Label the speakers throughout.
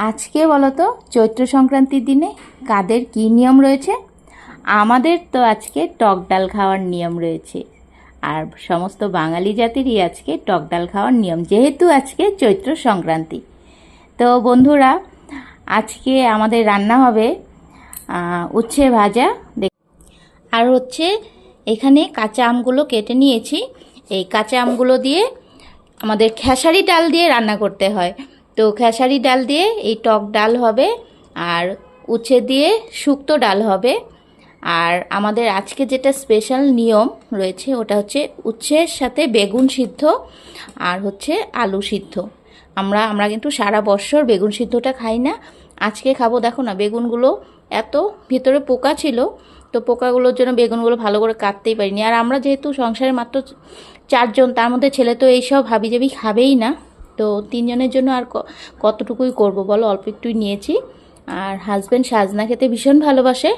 Speaker 1: আজকে বলো তো চৈত্র সংক্রান্তির দিনে কাদের কি নিয়ম রয়েছে? আমাদের তো আজকে টক ডাল খাওয়ার নিয়ম রয়েছে। আর সমস্ত বাঙালি জাতিরই আজকে টক ডাল খাওয়ার নিয়ম, যেহেতু আজকে চৈত্র সংক্রান্তি। তো বন্ধুরা, আজকে আমাদের রান্না হবে উচ্ছে ভাজা। আর হচ্ছে এখানে কাঁচা আমগুলো কেটে নিয়েছি। এই কাঁচা আমগুলো দিয়ে আমাদের খেসারি ডাল দিয়ে রান্না করতে হয়। তো খেসারি ডাল দিয়ে এই টক ডাল হবে, আর উচ্ছে দিয়ে শুক্তো ডাল হবে। আর আমাদের আজকে যেটা স্পেশাল নিয়ম রয়েছে ওটা হচ্ছে উচ্ছের সাথে বেগুন সিদ্ধ আর হচ্ছে আলু সিদ্ধ। আমরা কিন্তু সারা বছর বেগুন সিদ্ধটা খাই না, আজকে খাবো। দেখো না, বেগুনগুলো এত ভিতরে পোকা ছিল, তো পোকাগুলোর জন্য বেগুনগুলো ভালো করে কাটতেই পারিনি। আর আমরা যেহেতু সংসারে মাত্র 4 জন, তার মধ্যে ছেলে তো এইসব হাবিজাবি খাবেই না, তো 3 জনের জন্য আর কতটুকুই করব বলো, অল্প একটুই নিয়েছি। আর হাজব্যান্ড সাজনা খেতে ভীষণ ভালোবাসে,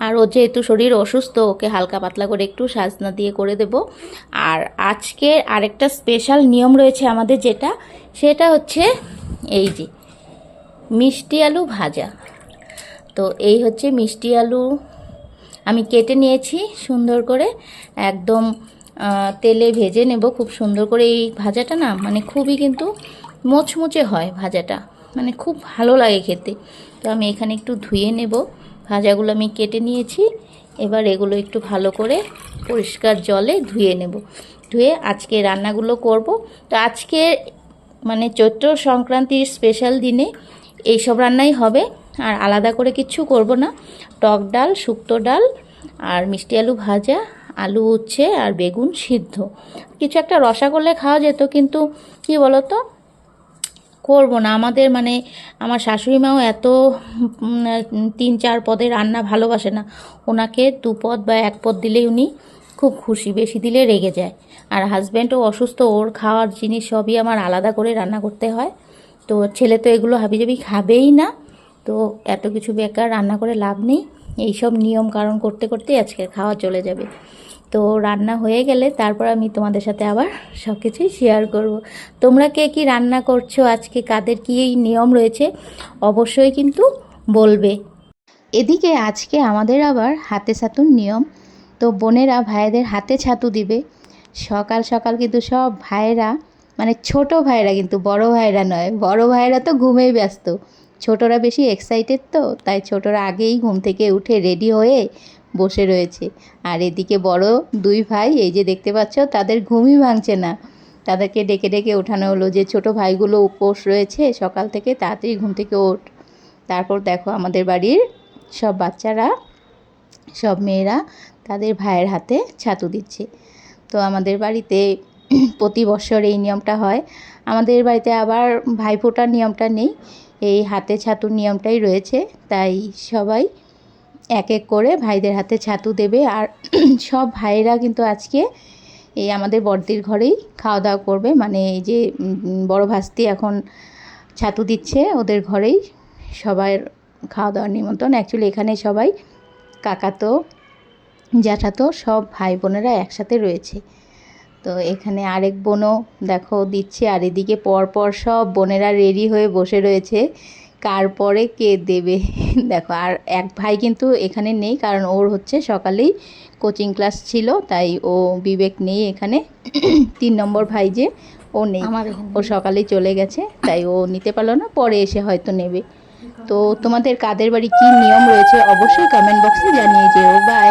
Speaker 1: আর ও যেহেতু শরীর অসুস্থ, ওকে হালকা পাতলা করে একটু সাজনা দিয়ে করে দেব। আর আজকে আরেকটা স্পেশাল নিয়ম রয়েছে আমাদের, সেটা হচ্ছে এই যে মিষ্টি আলু ভাজা। তো এই হচ্ছে মিষ্টি আলু আমি কেটে নিয়েছি সুন্দর করে, একদম তেলে ভেজে নেব খুব সুন্দর করে। এই ভাজাটা না মানে খুবই কিন্তু মোচমোচে হয় ভাজাটা, মানে খুব ভালো লাগে খেতে। তো আমি এখানে একটু ধুয়ে নেব। ভাজাগুলো আমি কেটে নিয়েছি, এবার এগুলো একটু ভালো করে পরিষ্কার জলে ধুয়ে নেব। ধুয়ে আজকে রান্নাগুলো করব। তো আজকে মানে চৈত্র সংক্রান্তির স্পেশাল দিনে এইসব রান্নাই হবে, আর আলাদা করে কিচ্ছু করব না। টক ডাল, শুক্তো ডাল, আর মিষ্টি আলু ভাজা, আলু উচ্ছে আর বেগুন সিদ্ধ। কিছু একটা রসা করলে খাওয়া যেত, কিন্তু কি বলো তো, করবো না। আমাদের মানে আমার শাশুড়ি মাও এত 3-4 পদে রান্না ভালোবাসে না। ওনাকে 2 পদ বা 1 পদ দিলেই উনি খুব খুশি, বেশি দিলে রেগে যায়। আর হাজব্যান্ডও অসুস্থ, ওর খাওয়ার জিনিস সবই আমার আলাদা করে রান্না করতে হয়। তো ছেলে তো এগুলো হাবিজাবি খাবেই না, তো এত কিছু বেকার রান্না করে লাভ নেই। এইসব নিয়ম কারণ করতে করতেই আজকে খাওয়া চলে যাবে। তো রান্না হয়ে গেলে তারপর আমি তোমাদের সাথে আবার সব কিছুই শেয়ার করব। তোমরা কে কী রান্না করছো আজকে, কাদের কী এই নিয়ম রয়েছে অবশ্যই কিন্তু বলবে। এদিকে আজকে আমাদের আবার হাতে ছাতুর নিয়ম। তো বোনেরা ভাইদের হাতে ছাতু দিবে। সকাল সকাল কিন্তু সব ভাইয়েরা, মানে ছোট ভাইয়েরা, কিন্তু বড় ভাইয়েরা নয়, বড় ভাইয়েরা তো ঘুমেই ব্যস্ত, ছোটরা বেশি এক্সাইটেড, তো তাই ছোটরা আগেই ঘুম থেকে উঠে রেডি হয়ে বসে রয়েছে। আর এদিকে বড় 2 ভাই, এই যে দেখতে পাচ্ছ, তাদের ঘুমই ভাঙছে না। তাদেরকে ডেকে ডেকে ওঠানো হলো যে ছোট ভাইগুলো উপোস রয়েছে সকাল থেকে, তাড়াতাড়ি ঘুম থেকে ওঠ। তারপর দেখো আমাদের বাড়ির সব বাচ্চারা, সব মেয়েরা তাদের ভাইয়ের হাতে ছাতু দিচ্ছে। তো আমাদের বাড়িতে প্রতি বছর এই নিয়মটা হয়। আমাদের বাড়িতে আবার ভাইফোঁটার নিয়মটা নেই, এই হাতে ছাতুর নিয়মটাই রয়েছে। তাই সবাই এক এক করে ভাইদের হাতে ছাতু দেবে। আর সব ভাইয়েরা কিন্তু আজকে এই আমাদের বড়দির ঘরেই খাওয়া দাওয়া করবে, মানে এই যে বড় ভাস্তি এখন ছাতু দিচ্ছে ওদের ঘরেই সবার খাওয়া দাওয়ার নিমন্ত্রণ। অ্যাকচুয়ালি এখানে সবাই কাকাতো জ্যাঠাতো সব ভাই বোনেরা একসাথে রয়েছে। তো এখানে আরেক বোনও দেখো দিচ্ছে, আর এদিকে পরপর সব বোনেরা রেডি হয়ে বসে রয়েছে কার পরে কে দেবে। দেখো, আর এক ভাই কিন্তু এখানে নেই, কারণ ওর হচ্ছে সকালেই কোচিং ক্লাস ছিল, তাই ও বিবেক নেই এখানে। 3 নম্বর ভাই যে, ও নেই, ও সকালেই চলে গেছে, তাই ও নিতে পারলো না, পরে এসে হয়তো নেবে। তো তোমাদের কাদের বাড়ি কী নিয়ম রয়েছে অবশ্যই কমেন্ট বক্সে জানিয়ে যেও। বাই।